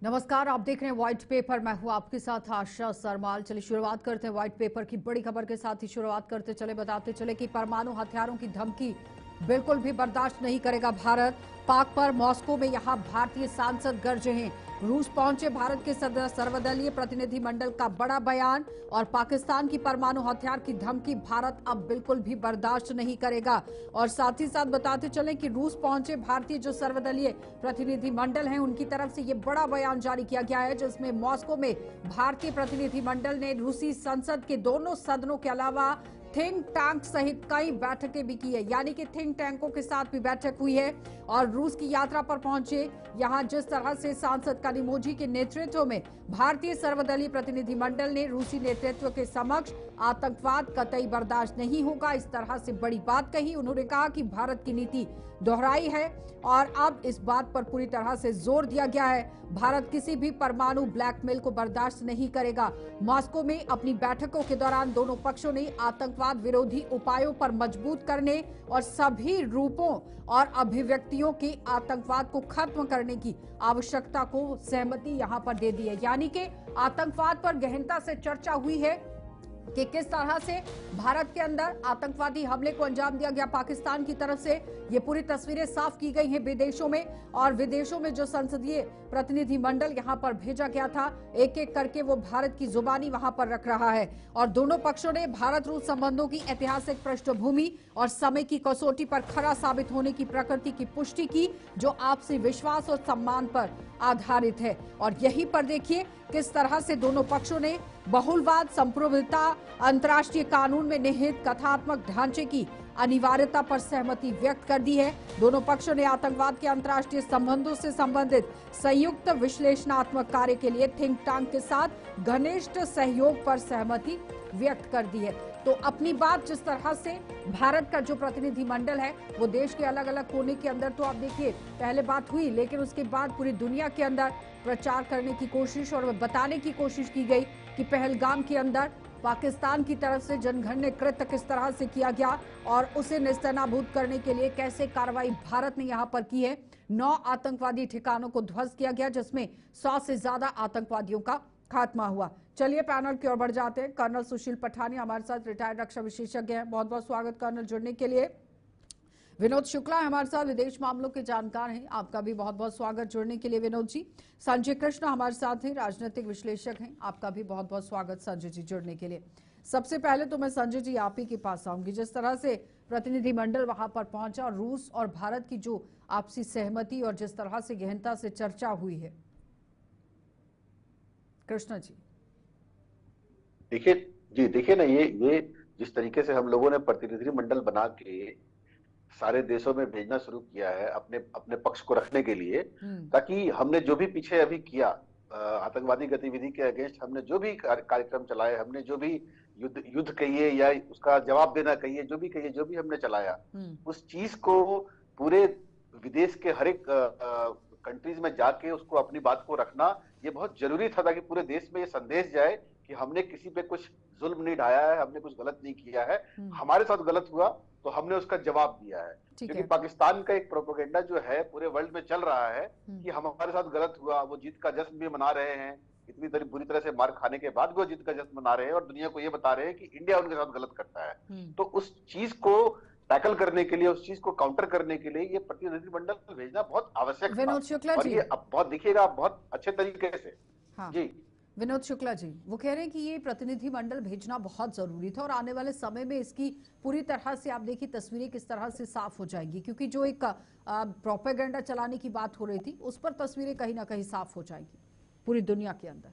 नमस्कार, आप देख रहे हैं व्हाइट पेपर। मैं हूं आपके साथ आशा सरमाल। चलिए शुरुआत करते हैं व्हाइट पेपर की बड़ी खबर के साथ ही शुरुआत करते चले बताते चले कि परमाणु हथियारों की धमकी बिल्कुल भी बर्दाश्त नहीं करेगा भारत। पाक पर मॉस्को में यहां भारतीय सांसद गरजे हैं। रूस पहुंचे भारत के सर्वदलीय प्रतिनिधिमंडल का बड़ा बयान और पाकिस्तान की परमाणु हथियार की धमकी भारत अब बिल्कुल भी बर्दाश्त नहीं करेगा। और साथ ही साथ बताते चले कि रूस पहुंचे भारतीय जो सर्वदलीय प्रतिनिधिमंडल हैं उनकी तरफ से ये बड़ा बयान जारी किया गया है, जिसमें मॉस्को में भारतीय प्रतिनिधिमंडल ने रूसी संसद के दोनों सदनों के अलावा थिंक टैंक सहित कई बैठकें भी की है, यानी कि थिंक टैंकों के साथ भी बैठक हुई है। और रूस की यात्रा पर पहुंचे यहां जिस तरह से सांसद कनिमोझी के नेतृत्व में भारतीय सर्वदलीय प्रतिनिधिमंडल ने रूसी नेतृत्व के समक्ष आतंकवाद कतई बर्दाश्त नहीं होगा, इस तरह से बड़ी बात कही। उन्होंने कहा कि भारत की नीति दोहराई है और अब इस बात पर पूरी तरह से जोर दिया गया है, भारत किसी भी परमाणु ब्लैकमेल को बर्दाश्त नहीं करेगा। मॉस्को में अपनी बैठकों के दौरान दोनों पक्षों ने आतंकवाद विरोधी उपायों पर मजबूत करने और सभी रूपों और अभिव्यक्तियों के आतंकवाद को खत्म करने की आवश्यकता को सहमति यहां पर दे दी है। यानी कि आतंकवाद पर गहनता से चर्चा हुई है कि किस तरह से भारत के अंदर आतंकवादी हमले को अंजाम दिया गया पाकिस्तान की तरफ से। ये पूरी तस्वीरें साफ की गई हैं विदेशों में, और विदेशों में जो संसदीय प्रतिनिधिमंडल यहां पर भेजा गया था, एक एक करके वो भारत की जुबानी वहां पर रख रहा है। और दोनों पक्षों ने भारत रूस संबंधों की ऐतिहासिक पृष्ठभूमि और समय की कसौटी पर खरा साबित होने की प्रकृति की पुष्टि की, जो आपसी विश्वास और सम्मान पर आधारित है। और यहीं पर देखिए किस तरह से दोनों पक्षों ने बहुलवाद, संप्रभुता, अंतर्राष्ट्रीय कानून में निहित कथात्मक ढांचे की अनिवार्यता पर सहमति व्यक्त कर दी है। दोनों पक्षों ने आतंकवाद के अंतर्राष्ट्रीय संबंधों से संबंधित संयुक्त विश्लेषणात्मक कार्य के लिए थिंक टैंक के साथ घनिष्ठ सहयोग पर सहमति व्यक्त कर दी है। तो अपनी बात जिस तरह से भारत का जो प्रतिनिधिमंडल है वो देश के अलग अलग कोने के अंदर, तो आप देखिए पहले बात हुई, लेकिन उसके बाद पूरी दुनिया के अंदर प्रचार करने की कोशिश और बताने की कोशिश की गई कि पहलगाम के अंदर पाकिस्तान की तरफ से जनघन्य कृत्य किस तरह से किया गया और उसे नेस्तनाबूद करने के लिए कैसे कार्रवाई भारत ने यहां पर की है। 9 आतंकवादी ठिकानों को ध्वस्त किया गया, जिसमें 100 से ज्यादा आतंकवादियों का खात्मा हुआ। चलिए पैनल की ओर बढ़ जाते हैं। कर्नल सुशील पठानिया हमारे साथ रिटायर्ड रक्षा विशेषज्ञ हैं। बहुत बहुत स्वागत कर्नल जुड़ने के लिए। विनोद शुक्ला हमारे साथ विदेश मामलों के जानकार हैं, आपका भी बहुत बहुत स्वागत जुड़ने के लिए विनोद जी। संजय कृष्ण हमारे साथ हैं, राजनीतिक विश्लेषक हैं, आपका भी बहुत बहुत स्वागत संजय जी जुड़ने के लिए। सबसे पहले तो मैं संजय जी आप ही के पास आऊंगी। जिस तरह से प्रतिनिधिमंडल वहां पर पहुंचा, रूस और भारत की जो आपसी सहमति और जिस तरह से गहनता से चर्चा हुई है, कृष्णा जी। देखिए ना, ये जिस तरीके से हम लोगों ने प्रतिनिधिमंडल बना के सारे देशों में भेजना शुरू किया है अपने अपने पक्ष को रखने के लिए, ताकि हमने जो भी पीछे अभी किया आतंकवादी गतिविधि के अगेंस्ट, हमने जो भी कार्यक्रम चलाए, हमने जो भी युद्ध कहिए या उसका जवाब देना कहिए, जो भी कहिए, जो भी हमने चलाया, उस चीज को पूरे विदेश के हर एक कंट्रीज में जाके उसको अपनी बात को रखना ये बहुत जरूरी था, ताकि पूरे देश में ये संदेश जाए कि हमने किसी पे कुछ जुल्म नहीं ढाया है, हमने कुछ गलत नहीं किया है, हमारे साथ गलत हुआ तो हमने उसका जवाब दिया है। क्योंकि पाकिस्तान का एक प्रोपेगेंडा जो है पूरे वर्ल्ड में चल रहा है कि हमारे साथ गलत हुआ, वो जीत का जश्न भी मना रहे हैं, इतनी बुरी तरह से मार खाने के बाद भी वो जीत का जश्न मना रहे हैं और दुनिया को ये बता रहे हैं कि इंडिया उनके साथ गलत करता है। तो उस चीज को टैकल करने के लिए, उस चीज को काउंटर करने के लिए ये प्रतिनिधिमंडल भेजना बहुत आवश्यक था। और ये अब बहुत दिखेगा बहुत अच्छे तरीके से। हाँ। जी विनोद शुक्ला जी वो कह रहे हैं कि ये प्रतिनिधिमंडल भेजना बहुत जरूरी था और आने वाले समय में इसकी पूरी तरह से आप देखिए तस्वीरें किस तरह से साफ हो जाएगी, क्योंकि जो एक प्रोपेगेंडा चलाने की बात हो रही थी उस पर तस्वीरें कहीं ना कहीं साफ हो जाएगी पूरी दुनिया के अंदर।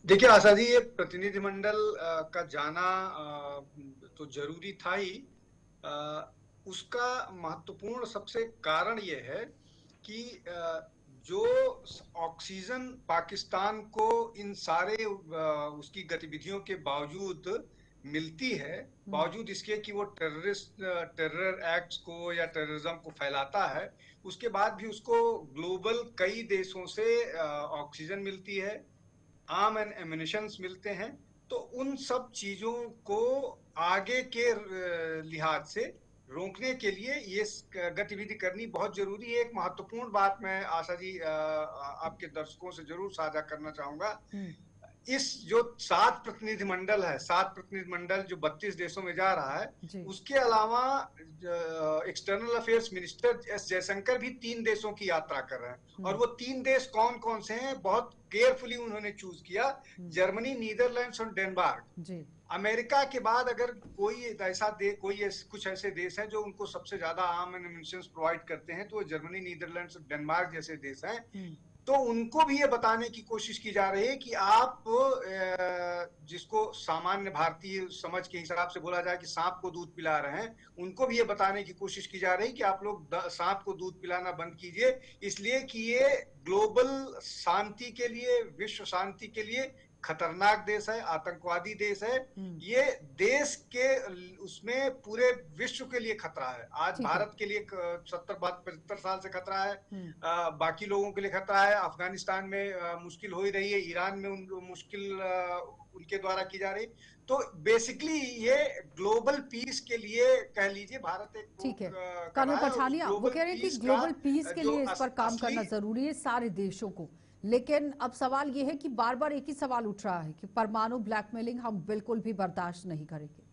देखिए आशा जी, ये प्रतिनिधिमंडल का जाना तो जरूरी था ही। उसका महत्वपूर्ण सबसे कारण ये है कि जो ऑक्सीजन पाकिस्तान को इन सारे उसकी गतिविधियों के बावजूद मिलती है, बावजूद इसके कि वो टेरर एक्ट्स को या टेररिज्म को फैलाता है, उसके बाद भी उसको ग्लोबल कई देशों से ऑक्सीजन मिलती है, आर्म एंड एम्युनिशंस मिलते हैं। तो उन सब चीजों को आगे के लिहाज से रोकने के लिए ये गतिविधि करनी बहुत जरूरी है। एक महत्वपूर्ण बात मैं आशा जी आपके दर्शकों से जरूर साझा करना चाहूंगा। इस जो 7 प्रतिनिधिमंडल है, 7 प्रतिनिधिमंडल जो 32 देशों में जा रहा है, उसके अलावा external affairs minister S Jaishankar भी 3 देशों की यात्रा कर रहे हैं। और वो 3 देश कौन कौन से हैं, बहुत केयरफुली उन्होंने चूज किया। जर्मनी, नीदरलैंड्स और डेनमार्क। अमेरिका के बाद अगर कोई ऐसा कुछ ऐसे देश हैं जो उनको सबसे ज्यादा आर्म एम्यूनिशंस प्रोवाइड करते हैं, तो वो जर्मनी, नीदरलैंड्स और डेनमार्क जैसे देश हैं। तो उनको भी ये बताने की कोशिश की जा रही है कि आप जिसको सामान्य भारतीय समझ के हिसाब से बोला जाए कि सांप को दूध पिला रहे हैं, उनको भी ये बताने की कोशिश की जा रही है कि आप लोग सांप को दूध पिलाना बंद कीजिए, इसलिए कि ये ग्लोबल शांति के लिए, विश्व शांति के लिए खतरनाक देश है, आतंकवादी देश है। ये देश के उसमें पूरे विश्व के लिए खतरा है। आज भारत के लिए 70-75 साल से खतरा है, बाकी लोगों के लिए खतरा है। अफगानिस्तान में मुश्किल हो ही रही है, ईरान में मुश्किल उनके द्वारा की जा रही। तो बेसिकली ये ग्लोबल पीस के लिए कह लीजिए भारत एक ठीक है। कानून पठानिया वो कह रहे हैं कि ग्लोबल पीस के लिए इस पर काम करना जरूरी है सारे देशों को। लेकिन अब सवाल ये है कि बार बार एक ही सवाल उठ रहा है कि परमाणु ब्लैकमेलिंग हम बिल्कुल भी बर्दाश्त नहीं करेंगे।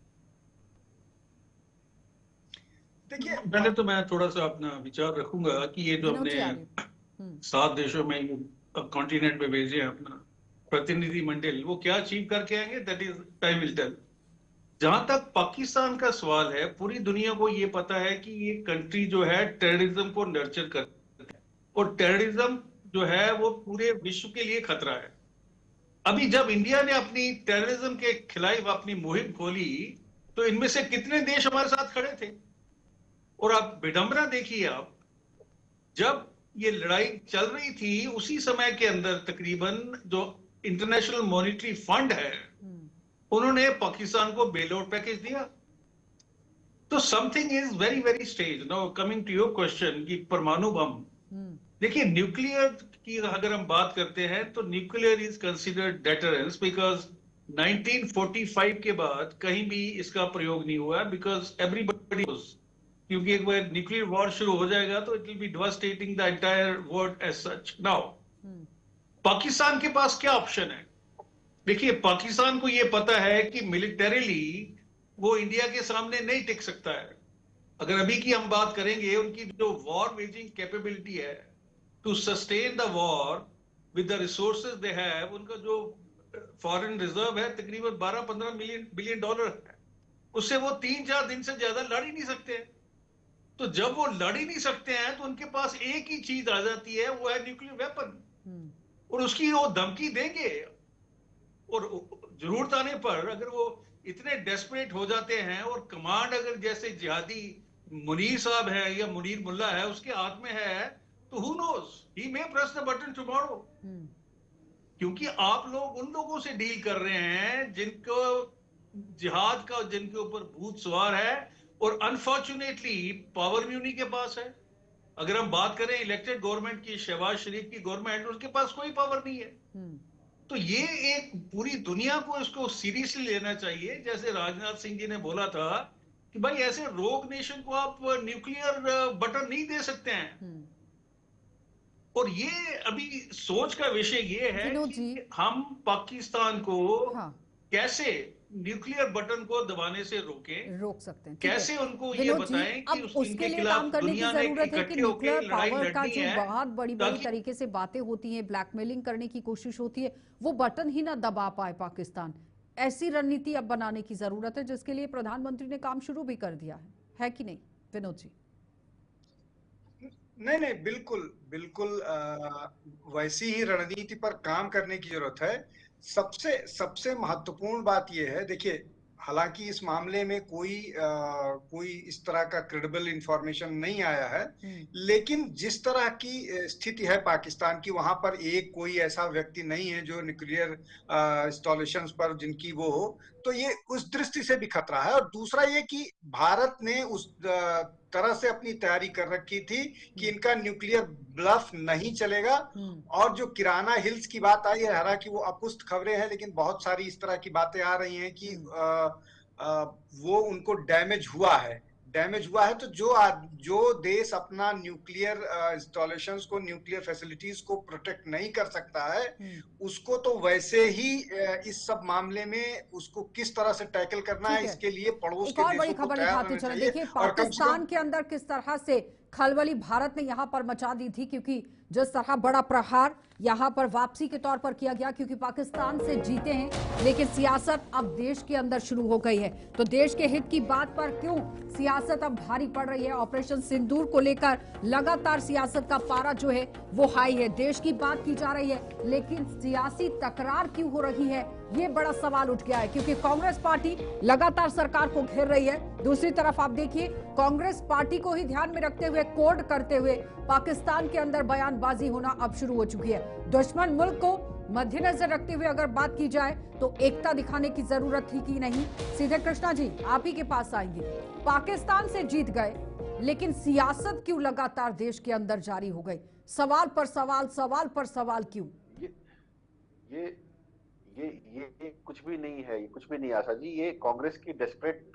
देखिए, पहले तो मैं थोड़ा सा अपना विचार रखूंगा कि ये जो हमने 7 देशों में कॉन्टिनेंट में भेजे हैं अपना प्रतिनिधि मंडल, वो क्या अचीव करके आएंगे, that is time will tell. जहां तक पाकिस्तान का सवाल है, पूरी दुनिया को ये पता है कि ये कंट्री जो है टेररिज्म को नर्चर करती है, और टेररिज्म जो है वो पूरे विश्व के लिए खतरा है। अभी जब इंडिया ने अपनी टेररिज्म के खिलाफ अपनी मुहिम खोली, तो इनमें से कितने देश हमारे साथ खड़े थे। और आप विडंबना देखिए, आप जब ये लड़ाई चल रही थी उसी समय के अंदर तकरीबन जो इंटरनेशनल मॉनिटरी फंड है, उन्होंने पाकिस्तान को बेल आउट पैकेज दिया। तो something is very very strange. Now coming to your question कि परमाणु बम, देखिए न्यूक्लियर की अगर हम बात करते हैं तो nuclear is considered deterrence, because 1945 के बाद कहीं भी इसका प्रयोग नहीं हुआ, बिकॉज एवरीबॉडी, क्योंकि एक बार न्यूक्लियर वॉर शुरू हो जाएगा तो it will be devastating the entire world as such. नाउ पाकिस्तान के पास क्या ऑप्शन है? देखिए, पाकिस्तान को यह पता है कि मिलिटरीली वो इंडिया के सामने नहीं टिक सकता है। अगर अभी की हम बात करेंगे, उनकी जो वॉर वेजिंग कैपेबिलिटी है to sustain the war with the resources they have, उनका जो फॉरेन रिजर्व है तकरीबन 12-15 बिलियन डॉलर है, उससे वो 3-4 दिन से ज्यादा लड़ ही नहीं सकते। तो जब वो लड़ ही नहीं सकते हैं तो उनके पास एक ही चीज आ जाती है, वो है न्यूक्लियर वेपन, और उसकी वो धमकी देंगे। और जरूरत आने पर अगर वो इतने डेस्परेट हो जाते हैं, और कमांड अगर जैसे जिहादी मुनीर साहब है या मुनीर मुल्ला है उसके हाथ में है, तो who knows, he may press the button tomorrow. क्योंकि आप लोग उन लोगों से डील कर रहे हैं जिनको जिहाद का, जिनके ऊपर भूत सवार है, और अनफॉर्चुनेटली पावर भी उन्हीं के पास है। अगर हम बात करें इलेक्टेड गवर्नमेंट की, शहबाज शरीफ की गवर्नमेंट, उसके पास कोई पावर नहीं है। तो ये एक पूरी दुनिया को इसको सीरियसली लेना चाहिए। जैसे राजनाथ सिंह जी ने बोला था कि भाई ऐसे रोग नेशन को आप न्यूक्लियर बटन नहीं दे सकते हैं। और ये अभी सोच का विषय ये है कि हम पाकिस्तान को कैसे न्यूक्लियर बटन को दबाने से रोक सकते हैं, कैसे उनको ये बताएं कि उसके लिए काम करने की जरूरत है कि न्यूक्लियर पावर का जो बहुत बड़ी बड़ी तरीके से बातें होती हैं, ब्लैकमेलिंग करने की कोशिश होती है, वो बटन ही ना दबा पाए पाकिस्तान। ऐसी रणनीति अब बनाने की जरूरत है, जिसके लिए प्रधानमंत्री ने काम शुरू भी कर दिया है कि नहीं विनोद जी? नहीं, बिल्कुल बिल्कुल वैसी ही रणनीति पर काम करने की जरूरत है। सबसे महत्वपूर्ण बात यह है, देखिए, हालांकि इस मामले में कोई इस तरह का क्रेडिबल इंफॉर्मेशन नहीं आया है, लेकिन जिस तरह की स्थिति है पाकिस्तान की, वहां पर कोई ऐसा व्यक्ति नहीं है जो न्यूक्लियर इंस्टॉलेशंस पर जिनकी वो हो, तो ये उस दृष्टि से भी खतरा है। और दूसरा ये कि भारत ने उस तरह से अपनी तैयारी कर रखी थी कि इनका न्यूक्लियर ब्लफ नहीं चलेगा। और जो किराना हिल्स की बात आई है, हालांकि वो अपुष्ट खबरें हैं, लेकिन बहुत सारी इस तरह की बातें आ रही हैं कि वो उनको डैमेज हुआ है। डैमेज हुआ है, तो जो देश अपना न्यूक्लियर इंस्टॉलेशंस को, न्यूक्लियर फैसिलिटीज को प्रोटेक्ट नहीं कर सकता है, उसको तो वैसे ही इस सब मामले में उसको किस तरह से टैकल करना है, इसके लिए पड़ोस के देशों को तैयार रहना चाहिए। देखिए पाकिस्तान के अंदर किस तरह से खलबली भारत ने यहां पर मचा दी थी, क्योंकि जिस तरह बड़ा प्रहार यहां पर वापसी के तौर पर किया गया, क्योंकि पाकिस्तान से जीते हैं, लेकिन सियासत अब देश के अंदर शुरू हो गई है। तो देश के हित की बात पर क्यों सियासत अब भारी पड़ रही है? ऑपरेशन सिंदूर को लेकर लगातार सियासत का पारा जो है वो हाई है। देश की बात की जा रही है, लेकिन सियासी तकरार क्यों हो रही है, ये बड़ा सवाल उठ गया है, क्योंकि कांग्रेस पार्टी लगातार सरकार को घेर रही है। दूसरी तरफ आप देखिए, कांग्रेस पार्टी को ही ध्यान में रखते हुए, कोड करते हुए पाकिस्तान के अंदर बयानबाजी होना अब शुरू हो चुकी है। दुश्मन मुल्क को मद्देनजर रखते हुए अगर बात की जाए तो एकता दिखाने की जरूरत थी कि नहीं? सीधे कृष्णा जी आप ही के पास आएंगे। पाकिस्तान से जीत गए, लेकिन सियासत क्यों लगातार देश के अंदर जारी हो गई? सवाल पर सवाल, सवाल पर सवाल क्यों? ये कुछ भी नहीं है, ये कुछ भी नहीं आशा जी। ये कांग्रेस की डेस्परेट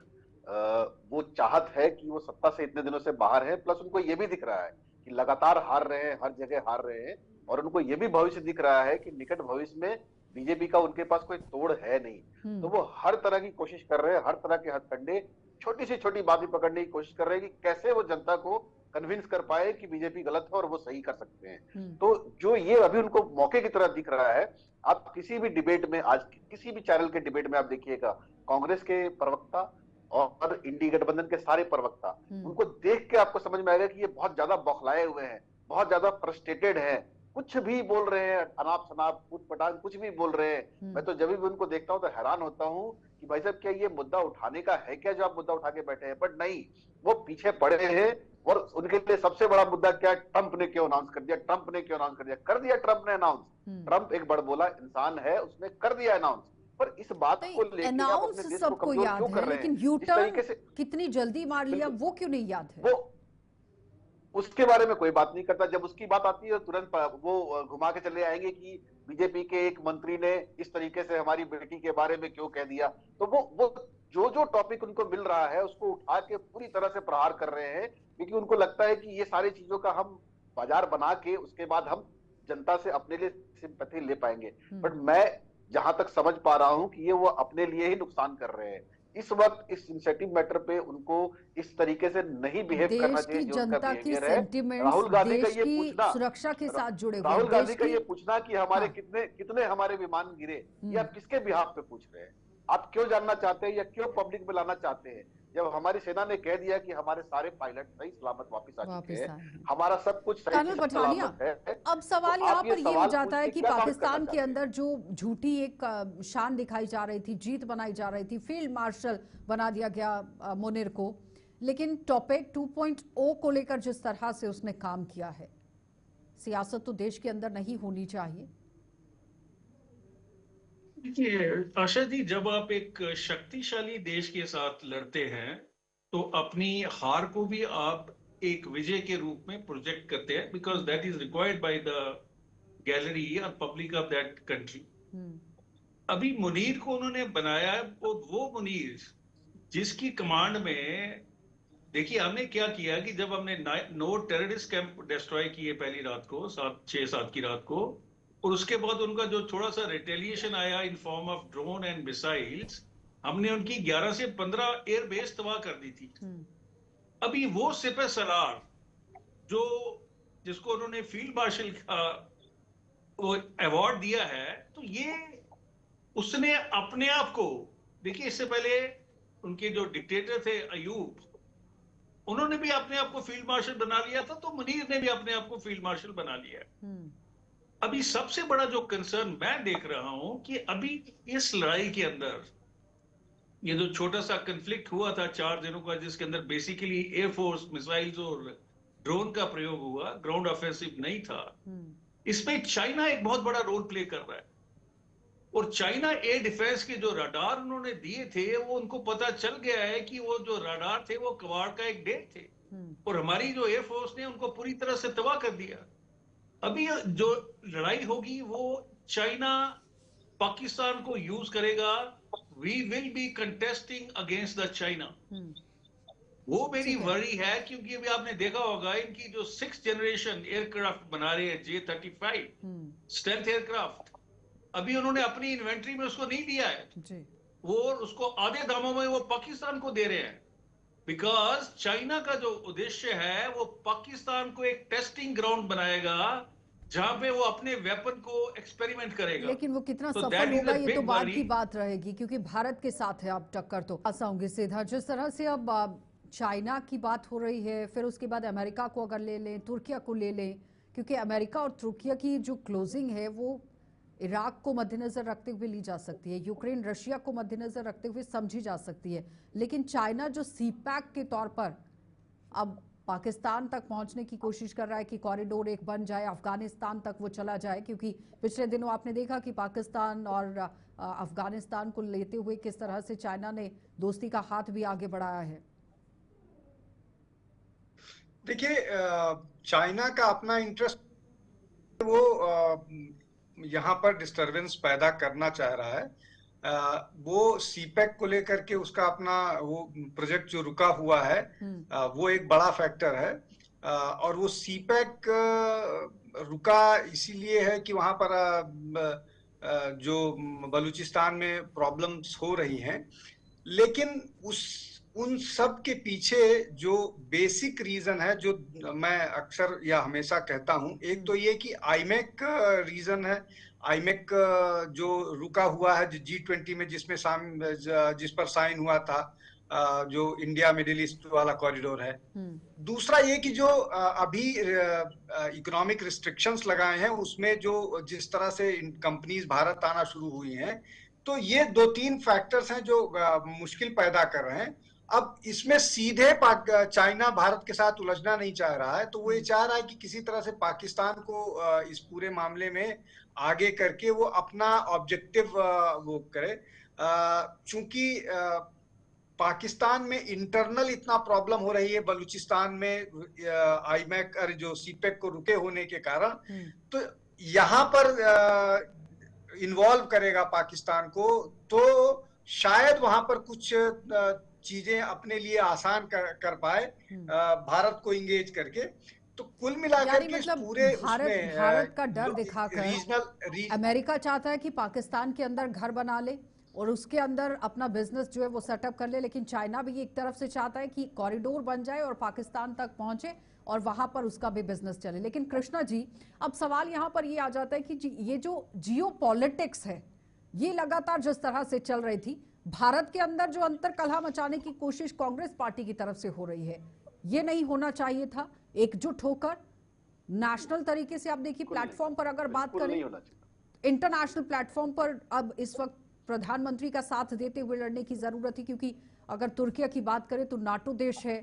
वो चाहत है कि वो सत्ता से इतने दिनों से बाहर है, प्लस उनको ये भी दिख रहा है कि लगातार हार रहे हैं, हर जगह हार रहे हैं, और उनको ये भी भविष्य दिख रहा है कि निकट भविष्य में बीजेपी का उनके पास कोई तोड़ है नहीं। तो वो हर तरह की कोशिश कर रहे हैं, हर तरह के हथकंडे, छोटी से छोटी बात भी पकड़ने की कोशिश कर रहे हैं कि कैसे वो जनता को कन्विंस कर पाए कि बीजेपी गलत है और वो सही कर सकते हैं। तो जो ये अभी उनको मौके की तरह दिख रहा है, आप किसी भी डिबेट में, आज किसी भी चैनल के डिबेट में आप देखिएगा, कांग्रेस के प्रवक्ता और इंडी गठबंधन के सारे प्रवक्ता, उनको देख के आपको समझ में आएगा कि ये बहुत ज्यादा बौखलाए हुए हैं, बहुत ज्यादा फ्रस्ट्रेटेड हैं, कुछ भी बोल रहे हैं, अनाप शनाप कुछ पटांग कुछ भी बोल रहे हैं। मैं तो जब भी उनको देखता हूं तो हैरान होता हूं कि भाई साहब क्या ये मुद्दा उठाने का है क्या, जो आप मुद्दा उठा के बैठे हैं? बट नहीं, वो पीछे पड़े हैं। और उनके लिए सबसे बड़ा मुद्दा क्या, ट्रंप ने क्यों अनाउंस कर दिया, ट्रंप ने क्यों अनाउंस कर दिया? कर दिया ट्रंप ने अनाउंस। ट्रंप एक बड़बोला इंसान है, उसने कर दिया अनाउंस। पर इस बात को लेकर अनाउंस सबको याद है, लेकिन यू टर्न कितनी जल्दी मार लिया वो क्यों नहीं याद है? वो उसके बारे में कोई बात नहीं करता। जब उसकी बात आती है तुरंत वो घुमा के चले आएंगे कि बीजेपी के एक मंत्री ने इस तरीके से हमारी बेटी के बारे में क्यों कह दिया। तो वो जो टॉपिक उनको मिल रहा है उसको उठा के पूरी तरह से प्रहार कर रहे हैं, क्योंकि उनको लगता है कि ये सारी चीजों का हम बाजार बना के उसके बाद हम जनता से अपने लिए सिंपैथी ले पाएंगे। बट मैं जहां तक समझ पा रहा हूं कि ये वो अपने लिए ही नुकसान कर रहे हैं। इस वक्त इस सेंसिटिव मैटर पे उनको इस तरीके से नहीं बिहेव करना चाहिए जो उनका बिहेवियर है। राहुल गांधी का ये पूछना, सुरक्षा के साथ जुड़े हुए, राहुल गांधी का ये पूछना कि हमारे कितने हमारे विमान गिरे, ये आप किसके बिहाफ पे पूछ रहे हैं? आप क्यों जानना चाहते हैं या क्यों पब्लिक में लाना चाहते हैं? जब हमारी सेना ने कह दिया कि हमारे सारे पायलट सही सलामत वापस आ चुके हैं, हमारा सब कुछ सही सलामत है। अब सवाल यहाँ पर ये हो जाता है कि पाकिस्तान के अंदर जो झूठी एक शान दिखाई जा रही थी, जीत बनाई जा रही थी, फील्ड मार्शल बना दिया गया मुनीर को, लेकिन टॉपिक 2.0 को लेकर जिस तरह से उसने काम किया है, सियासत तो देश के अंदर नहीं होनी चाहिए। देखिए आशा जी, जब आप एक शक्तिशाली देश के साथ लड़ते हैं तो अपनी हार को भी आप एक विजय के रूप में प्रोजेक्ट करते हैं, because that is required by the gallery और पब्लिक ऑफ दैट कंट्री। अभी मुनीर को उन्होंने बनाया, वो मुनीर जिसकी कमांड में, देखिए हमने क्या किया कि जब हमने 9 टेररिस्ट कैंप डिस्ट्रॉय किए पहली रात को, 6-7 की रात को, और उसके बाद उनका जो थोड़ा सा रिटेलिएशन आया in form of drone and missiles, हमने उनकी 11 से 15 एयर बेस तबाह कर दी थी। अभी वो सिपह सलार जिसको उन्होंने फील्ड मार्शल का वो अवार्ड दिया है, तो ये उसने अपने आप को, देखिए इससे पहले उनके जो डिक्टेटर थे अयूब, उन्होंने भी अपने आप को फील्ड मार्शल बना लिया था, तो मुनीर ने भी अपने आप को फील्ड मार्शल बना लिया। अभी सबसे बड़ा जो कंसर्न मैं देख रहा हूं कि अभी इस लड़ाई के अंदर ये जो छोटा सा कन्फ्लिक्ट हुआ था 4 दिनों का, जिसके अंदर बेसिकली एयरफोर्स मिसाइल्स और ड्रोन का प्रयोग हुआ, ग्राउंड ऑफेंसिव नहीं था, इसमें चाइना एक बहुत बड़ा रोल प्ले कर रहा है। और चाइना एयर डिफेंस के जो रडार उन्होंने दिए थे, वो उनको पता चल गया है कि वो जो रडार थे वो कबाड़ का एक ढेर थे, और हमारी जो एयरफोर्स ने उनको पूरी तरह से तबाह कर दिया। अभी जो लड़ाई होगी वो चाइना पाकिस्तान को यूज करेगा। We will be contesting against the China. वो मेरी वरी है, क्योंकि अभी आपने देखा होगा इनकी जो 6th जनरेशन एयरक्राफ्ट बना रहे हैं J-35 स्टेल्थ एयरक्राफ्ट, अभी उन्होंने अपनी इन्वेंट्री में उसको नहीं दिया है वो उसको आधे दामों में वो पाकिस्तान को दे रहे हैं, बिकॉज चाइना का जो उद्देश्य है वो पाकिस्तान को एक टेस्टिंग ग्राउंड बनाएगा जहां पे वो अपने वेपन को एक्सपेरिमेंट करेगा। लेकिन वो कितना सफल होगा ये तो बाद की बात रहेगी, क्योंकि भारत के साथ है अब टक्कर। तो ऐसा होंगे सीधा जिस तरह से अब चाइना की बात हो रही है, फिर उसके बाद अमेरिका को अगर ले लें, तुर्किया को ले लें, क्योंकि अमेरिका और तुर्किया की जो क्लोजिंग है वो इराक को मद्देनजर रखते हुए ली जा सकती है, यूक्रेन रशिया को मद्देनजर रखते हुए समझी जा सकती है, लेकिन चाइना जो सीपैक के तौर पर अब पाकिस्तान तक पहुंचने की कोशिश कर रहा है कि कॉरिडोर एक बन जाए, अफगानिस्तान तक वो चला जाए, क्योंकि पिछले दिनों आपने देखा कि पाकिस्तान और अफगानिस्तान को लेते हुए किस तरह से चाइना ने दोस्ती का हाथ भी आगे बढ़ाया है। देखिए, चाइना का अपना इंटरेस्ट, वो यहाँ पर डिस्टरबेंस पैदा करना चाह रहा है। वो सीपैक को लेकर के उसका अपना वो प्रोजेक्ट जो रुका हुआ है वो एक बड़ा फैक्टर है। और वो सीपैक रुका इसीलिए है कि वहां पर जो बलूचिस्तान में प्रॉब्लम्स हो रही हैं, लेकिन उन सब के पीछे जो बेसिक रीजन है, जो मैं अक्सर या हमेशा कहता हूं, एक तो ये कि आईमेक रीजन है। आईमेक जो रुका हुआ है G20 में, जिस पर साइन हुआ था, जो इंडिया मिडिल ईस्ट वाला कॉरिडोर है। दूसरा ये कि जो अभी इकोनॉमिक रिस्ट्रिक्शंस लगाए हैं, उसमें जो जिस तरह से कंपनीज भारत आना शुरू हुई हैं, तो ये 2-3 फैक्टर्स हैं जो मुश्किल पैदा कर रहे हैं। अब इसमें सीधे चाइना भारत के साथ उलझना नहीं चाह रहा है, तो वो ये चाह रहा है कि किसी तरह से पाकिस्तान को इस पूरे मामले में आगे करके वो अपना ऑब्जेक्टिव वो करे। चूंकि पाकिस्तान में इंटरनल इतना प्रॉब्लम हो रही है बलूचिस्तान में आईमैक और जो सीपेक को रुके होने के कारण, तो यहाँ पर इन्वॉल्व करेगा पाकिस्तान को, तो शायद वहां पर कुछ चीजें अपने लिए आसान कर पाए भारत को इंगेज करके। तो कुल मिलाकर के मतलब पूरे भारत का डर दिखाकर अमेरिका चाहता है कि पाकिस्तान के अंदर घर बना ले और उसके अंदर अपना बिजनेस जो है वो सेटअप कर ले, लेकिन चाइना भी एक तरफ से चाहता है कि कॉरिडोर बन जाए और पाकिस्तान तक पहुंचे और वहां पर उसका भी बिजनेस चले। लेकिन कृष्णा जी, अब सवाल यहां पर ये आ जाता है कि ये जो जियोपॉलिटिक्स है ये लगातार जिस तरह से चल रही थी, भारत के अंदर जो अंतर कलह मचाने की कोशिश कांग्रेस पार्टी की तरफ से हो रही है, ये नहीं होना चाहिए था। एकजुट होकर नेशनल तरीके से आप देखिए प्लेटफॉर्म पर अगर बात करें, इंटरनेशनल प्लेटफॉर्म पर अब इस वक्त प्रधानमंत्री का साथ देते हुए लड़ने की जरूरत है, क्योंकि अगर तुर्किया की बात करें तो नाटो देश है।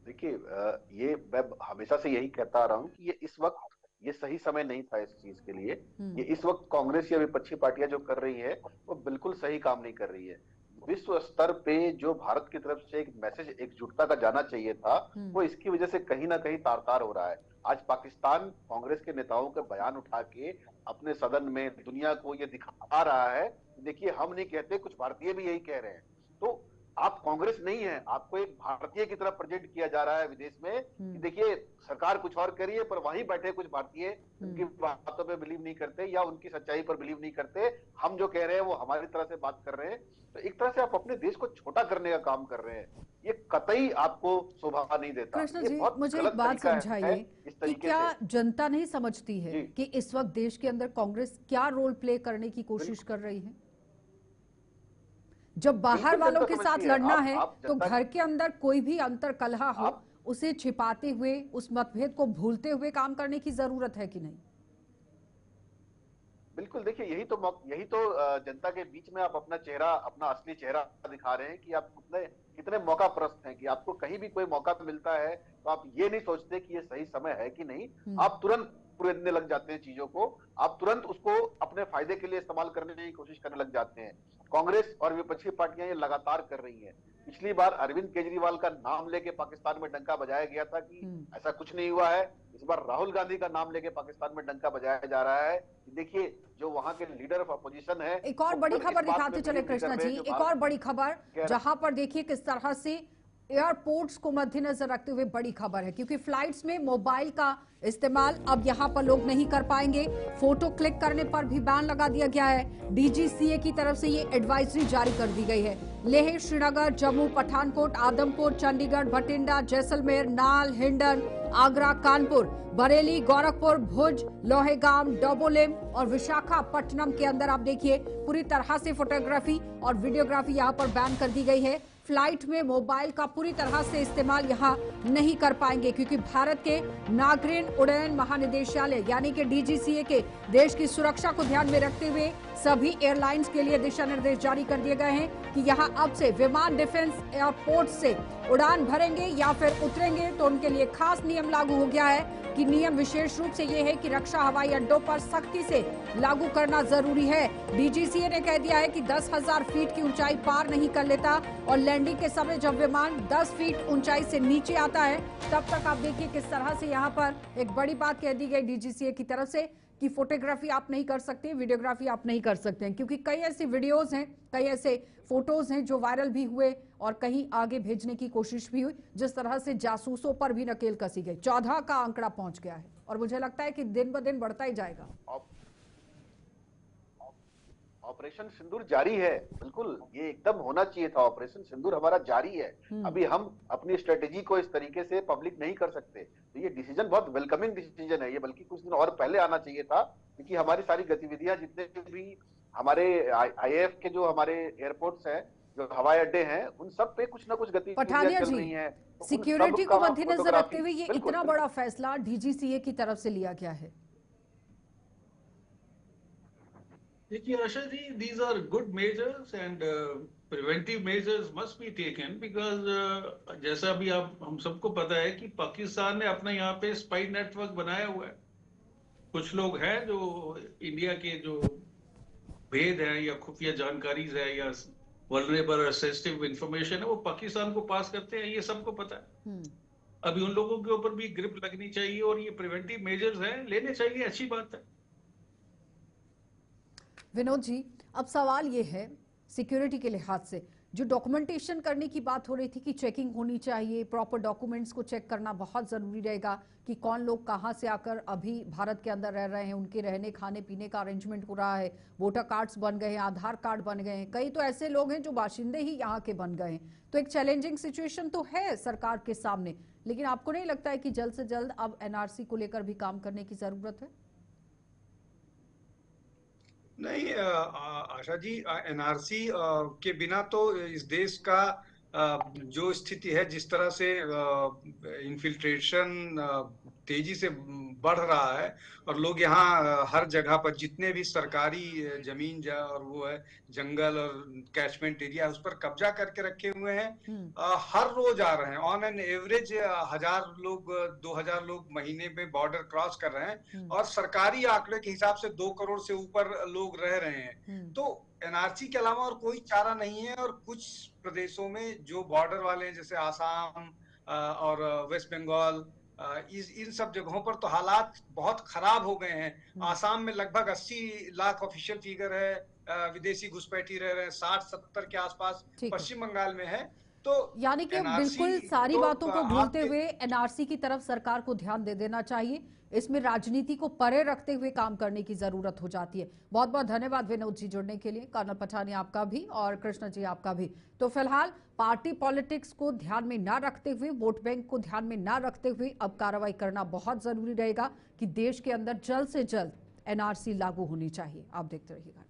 देखिए, ये मैं हमेशा से यही कहता आ रहा हूं कि ये इस वक्त ये सही समय नहीं था इस चीज के लिए। ये इस वक्त कांग्रेस या विपक्षी पार्टियां जो कर रही है वो बिल्कुल सही काम नहीं कर रही है। विश्व स्तर पे जो भारत की तरफ से एक मैसेज एकजुटता का जाना चाहिए था, वो इसकी वजह से कहीं ना कहीं तार-तार हो रहा है। आज पाकिस्तान कांग्रेस के नेताओं के बयान उठा के अपने सदन में दुनिया को ये दिखा रहा है, देखिए हम नहीं कहते, कुछ भारतीय भी यही कह रहे हैं। तो आप कांग्रेस नहीं है, आपको एक भारतीय की तरफ प्रेजेंट किया जा रहा है विदेश में कि देखिए सरकार कुछ और करिए, पर वहीं बैठे कुछ भारतीय उनकी बातों पे बिलीव नहीं करते या उनकी सच्चाई पर बिलीव नहीं करते। हम जो कह रहे हैं वो हमारी तरह से बात कर रहे हैं। तो एक तरह से आप अपने देश को छोटा करने का काम कर रहे हैं, ये कतई आपको शोभा नहीं देता। कृष्ण जी, मुझे एक बात समझाइए कि क्या जनता नहीं समझती है कि इस वक्त देश के अंदर कांग्रेस क्या रोल प्ले करने की कोशिश कर रही है? जब बाहर वालों के साथ लड़ना है तो घर के अंदर कोई भी अंतर कलह हो उसे छिपाते हुए, उस मतभेद को भूलते हुए काम करने की जरूरत है कि नहीं? बिल्कुल, देखिए यही तो जनता के बीच में आप अपना चेहरा, अपना असली चेहरा दिखा रहे हैं कि आप कितने मौका परस्त हैं, कि आपको कहीं भी कोई मौका मिलता है तो आप ये नहीं सोचते कि ये सही समय है कि नहीं, आप तुरंत कुरेदने लग जाते हैं चीजों को, आप तुरंत उसको अपने फायदे के लिए इस्तेमाल करने की कोशिश करने लग जाते हैं। कांग्रेस और विपक्षी पार्टियां ये लगातार कर रही हैं। पिछली बार अरविंद केजरीवाल का नाम लेके पाकिस्तान में डंका बजाया गया था कि ऐसा कुछ नहीं हुआ है। इस बार राहुल गांधी का नाम लेके पाकिस्तान में डंका बजाया जा रहा है। देखिए, जो वहां के लीडर ऑफ अपोजिशन है। एक और बड़ी खबर दिखाते चले कृष्णा जी, एक और बड़ी खबर जहां पर देखिए किस तरह से एयरपोर्ट्स को मद्देनजर रखते हुए बड़ी खबर है, क्योंकि फ्लाइट्स में मोबाइल का इस्तेमाल अब यहां पर लोग नहीं कर पाएंगे। फोटो क्लिक करने पर भी बैन लगा दिया गया है। डीजीसीए की तरफ से ये एडवाइजरी जारी कर दी गई है। लेह, श्रीनगर, जम्मू, पठानकोट, आदमपुर, चंडीगढ़, भटिंडा, जैसलमेर, नाल, हिंडन, आगरा, कानपुर, बरेली, गोरखपुर, भुज, लोहेगाम, डोबोलिम और विशाखापट्टनम के अंदर आप देखिए पूरी तरह से फोटोग्राफी और वीडियोग्राफी यहां पर बैन कर दी गई है। फ्लाइट में मोबाइल का पूरी तरह से इस्तेमाल यहां नहीं कर पाएंगे, क्योंकि भारत के नागरिक उड्डयन महानिदेशालय यानी कि डीजीसीए के देश की सुरक्षा को ध्यान में रखते हुए सभी एयरलाइंस के लिए दिशा निर्देश जारी कर दिए गए हैं कि यहां अब से विमान डिफेंस एयरपोर्ट से उड़ान भरेंगे या फिर उतरेंगे तो उनके लिए खास नियम लागू हो गया है कि नियम विशेष रूप से ये है कि रक्षा हवाई अड्डों पर सख्ती से लागू करना जरूरी है। डीजीसीए ने कह दिया है कि 10,000 फीट की ऊंचाई पार नहीं कर लेता और लैंडिंग के समय जब विमान 10 फीट ऊंचाई से नीचे आता है तब तक आप देखिए किस तरह से यहाँ पर एक बड़ी बात कह दी गई डीजीसीए की तरफ से कि फोटोग्राफी आप नहीं कर सकते, वीडियोग्राफी आप नहीं कर सकते हैं, क्योंकि कई ऐसी वीडियोस हैं, कई ऐसे फोटोज हैं जो वायरल भी हुए और कहीं आगे भेजने की कोशिश भी हुई, जिस तरह से जासूसों पर भी नकेल कसी गई। 14 का आंकड़ा पहुंच गया है और मुझे लगता है कि दिन ब दिन बढ़ता ही जाएगा। ऑपरेशन सिंदूर जारी है, बिल्कुल ये एकदम होना चाहिए था। ऑपरेशन सिंदूर हमारा जारी है। अभी हम अपनी स्ट्रेटेजी को इस तरीके से पब्लिक नहीं कर सकते, तो ये डिसीजन बहुत वेलकमिंग डिसीजन है। ये बल्कि कुछ दिन और पहले आना चाहिए था, क्योंकि हमारी सारी गतिविधियां जितने भी हमारे आईएएफ के जो हमारे एयरपोर्ट्स हैं, जो हवाई अड्डे हैं, उन सब पे कुछ ना कुछ गतिविधियां चल रही हैं। सिक्योरिटी को मद्देनजर रखते हुए ये इतना बड़ा फैसला डीजीसीए की तरफ से लिया गया है। देखिए Asha ji, these are good measures and preventive measures must be taken because जैसा अभी हम सबको पता है कि पाकिस्तान ने अपना यहाँ पे स्पाई नेटवर्क बनाया हुआ है। कुछ लोग हैं जो इंडिया के जो भेद है या खुफिया जानकारी है या वल्नरेबल और सेंसिटिव इंफॉर्मेशन है वो पाकिस्तान को पास करते हैं, ये सबको पता है। अभी उन लोगों के ऊपर भी ग्रिप लगनी चाहिए और ये प्रिवेंटिव मेजर्स हैं, लेने चाहिए, अच्छी बात है। विनोद जी, अब सवाल ये है सिक्योरिटी के लिहाज से जो डॉक्यूमेंटेशन करने की बात हो रही थी कि चेकिंग होनी चाहिए, प्रॉपर डॉक्यूमेंट्स को चेक करना बहुत ज़रूरी रहेगा कि कौन लोग कहां से आकर अभी भारत के अंदर रह रहे हैं, उनके रहने खाने पीने का अरेंजमेंट हो रहा है, वोटर कार्ड्स बन गए हैं, आधार कार्ड बन गए हैं, कई तो ऐसे लोग हैं जो बाशिंदे ही यहाँ के बन गए हैं। तो एक चैलेंजिंग सिचुएशन तो है सरकार के सामने, लेकिन आपको नहीं लगता है कि जल्द से जल्द अब एनआरसी को लेकर भी काम करने की ज़रूरत है? नहीं आशा जी, एनआरसी के बिना तो इस देश का जो स्थिति है, जिस तरह से इन्फिल्ट्रेशन तेजी से बढ़ रहा है और लोग यहाँ हर जगह पर जितने भी सरकारी जमीन और वो है जंगल और कैचमेंट एरिया उस पर कब्जा करके रखे हुए हैं। हर रोज आ रहे हैं, ऑन एन एवरेज 1000 लोग 2000 लोग महीने में बॉर्डर क्रॉस कर रहे हैं और सरकारी आंकड़े के हिसाब से 2 करोड़ से ऊपर लोग रह रहे हैं। तो एनआरसी के अलावा और कोई चारा नहीं है। और कुछ प्रदेशों में जो बॉर्डर वाले हैं जैसे आसाम और वेस्ट बंगाल, इन सब जगहों पर तो हालात बहुत खराब हो गए हैं। आसाम में लगभग 80 लाख ऑफिशियल फिगर है, विदेशी घुसपैठी रह रहे हैं 60-70 के आसपास पश्चिम बंगाल में है। तो यानी कि बिल्कुल सारी बातों को भूलते हुए एनआरसी की तरफ सरकार को ध्यान दे देना चाहिए, इसमें राजनीति को परे रखते हुए काम करने की जरूरत हो जाती है। बहुत बहुत धन्यवाद विनोद जी जुड़ने के लिए, कर्नल पठानी आपका भी और कृष्ण जी आपका भी। तो फिलहाल पार्टी पॉलिटिक्स को ध्यान में ना रखते हुए, वोट बैंक को ध्यान में ना रखते हुए अब कार्रवाई करना बहुत जरूरी रहेगा कि देश के अंदर जल्द से जल्द एनआरसी लागू होनी चाहिए। आप देखते रहिएगा।